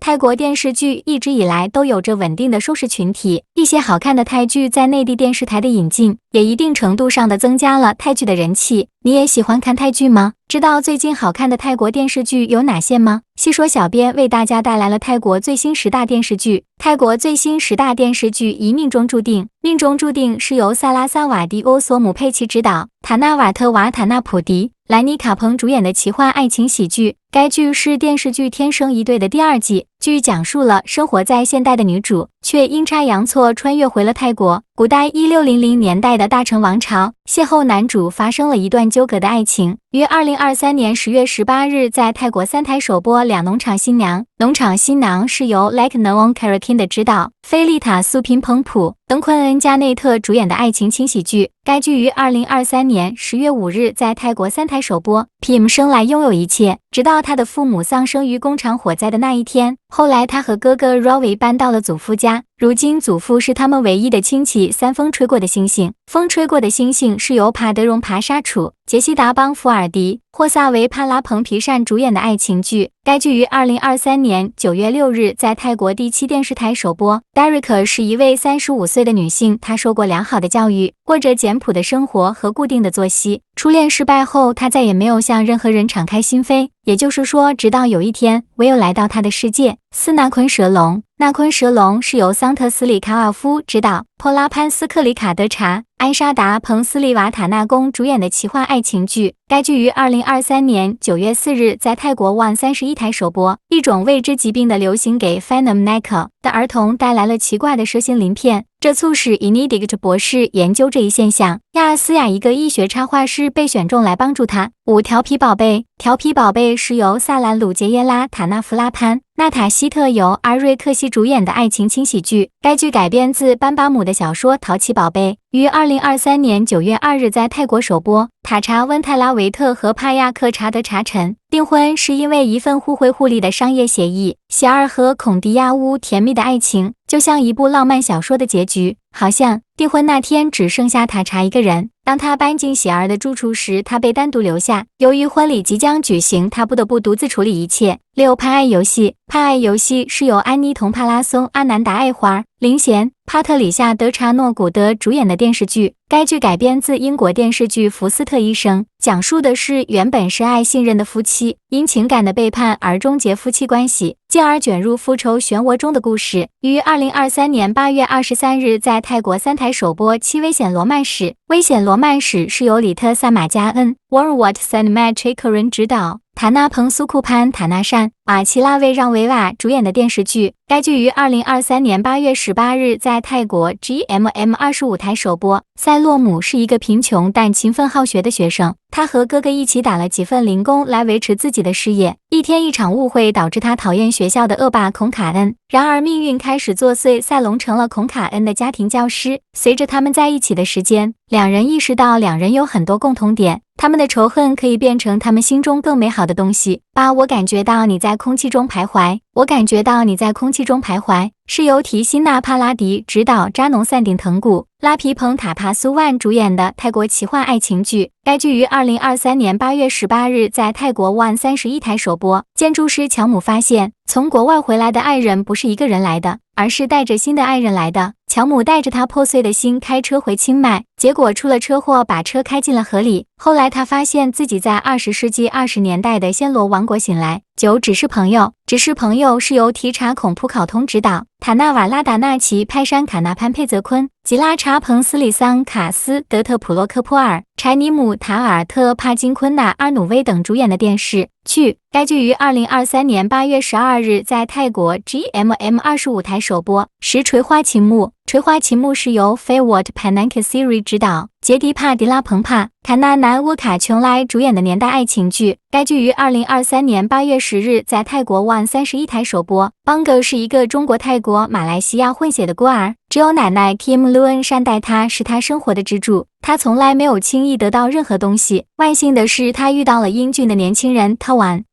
泰国电视剧一直以来都有着稳定的收视群体，一些好看的泰剧在内地电视台的引进，也一定程度上的增加了泰剧的人气。你也喜欢看泰剧吗？知道最近好看的泰国电视剧有哪些吗？细说小编为大家带来了泰国最新10大电视剧。泰国最新10大电视剧一命中注定。命中注定是由萨拉萨瓦迪欧索姆佩奇执导，塔纳瓦特瓦塔纳普迪、兰妮卡彭主演的奇幻爱情喜剧。该剧是电视剧《天生一对》的第2季。剧讲述了生活在现代的女主，却阴差阳错穿越回了泰国。古代1600年代的大成王朝，邂逅男主发生了一段纠葛的爱情。于2023年10月18日在泰国3台首播《两农场新娘》。农场新娘是由 Like Nawang Karakin 的执导，菲利塔苏平彭普、登昆恩加内特主演的爱情轻喜剧。该剧于2023年10月5日在泰国3台首播。Pim 生来拥有一切，直到他的父母丧生于工厂火灾的那一天。后来他和哥哥 Ravi 搬到了祖父家，如今祖父是他们唯一的亲戚。3风吹过的星星。风吹过的星星是由帕德荣爬沙楚、杰西达邦福尔迪、霍萨维帕拉蓬皮善主演的爱情剧。该剧于2023年9月6日在泰国第7电视台首播。Derek 是一位35岁的女性，她受过良好的教育，过着简朴的生活和固定的作息。初恋失败后，她再也没有向任何人敞开心扉，也就是说，直到有一天，唯有来到她的世界。斯纳昆蛇龙。纳昆蛇龙是由桑特斯里卡尔夫执导，珀拉潘斯克里卡德查、安沙达彭斯利瓦塔纳宫主演的奇幻爱情剧。该剧于2023年9月4日在泰国 ONE 31台首播。一种未知疾病的流行给 Phenomenal 的儿童带来了奇怪的蛇形鳞片，这促使 Benedict 博士研究这一现象。亚尔斯亚一个医学插画师被选中来帮助他。5调皮宝贝。调皮宝贝是由萨兰鲁杰耶拉塔纳弗拉潘、娜塔希特由阿瑞克西主演的爱情轻喜剧。该剧改编自班巴姆的小说《淘气宝贝》，于2023年9月2日在泰国首播。塔查温泰拉维特和帕亚克查德查陈订婚是因为一份互惠互利的商业协议。喜儿和孔迪亚乌甜蜜的爱情就像一部浪漫小说的结局，好像订婚那天只剩下塔查一个人。当他搬进喜儿的住处时，他被单独留下。由于婚礼即将举行，他不得不独自处理一切。6派爱游戏。派爱游戏是由安妮同帕拉松、阿南达爱华、林贤、帕特里夏德查诺古德主演的电视剧。该剧改编自英国电视剧《福斯特医生》，讲述的是原本深爱信任的夫妻，因情感的背叛而终结夫妻关系，进而卷入复仇漩涡中的故事。于2023年8月23日在泰国3台首播。7危险罗曼史。危险罗曼史是由里特萨马加恩、Warwat Cinematic 执导，塔纳彭苏库潘塔纳善、瓦奇拉维让维瓦主演的电视剧。该剧于2023年8月18日在泰国 GMM25 台首播。塞洛姆是一个贫穷但勤奋好学的学生，他和哥哥一起打了几份零工来维持自己的事业。一天，一场误会导致他讨厌学校的恶霸孔卡恩，然而命运开始作祟，塞隆成了孔卡恩的家庭教师。随着他们在一起的时间，两人意识到两人有很多共同点，他们的仇恨可以变成他们心中更美好的东西。我感觉到你在空气中徘徊，我感觉到你在空气中徘徊，是由提辛纳帕拉迪执导，扎农散顶藤古、拉皮蓬塔帕苏万主演的泰国奇幻爱情剧。该剧于2023年8月18日在泰国 ONE 31台首播。建筑师乔姆发现，从国外回来的爱人不是一个人来的，而是带着新的爱人来的。乔姆带着他破碎的心开车回清迈，结果出了车祸，把车开进了河里。后来他发现自己在20世纪20年代的暹罗王国醒来。9只是朋友。只是朋友是由提查孔普考通执导，塔纳瓦拉达纳奇派山卡纳潘佩泽昆、吉拉查彭斯里桑卡斯德特普洛科波尔、柴尼姆塔尔特帕金昆纳阿努威等主演的电视剧。该剧于2023年8月12日在泰国 GMM25 台首播。10垂花秦木。垂花秦木是由 Fayward Panankasiri 执导，杰迪帕迪拉彭帕、卡纳南乌卡琼莱主演的年代爱情剧。该剧于2023年8月10日在泰国 ONE 31台首播。邦格是一个中国泰国马来西亚混血的孤儿，只有奶奶 Kim Luen 善待他，是他生活的支柱。他从来没有轻易得到任何东西。万幸的是，他遇到了英俊的年轻人 Tawan。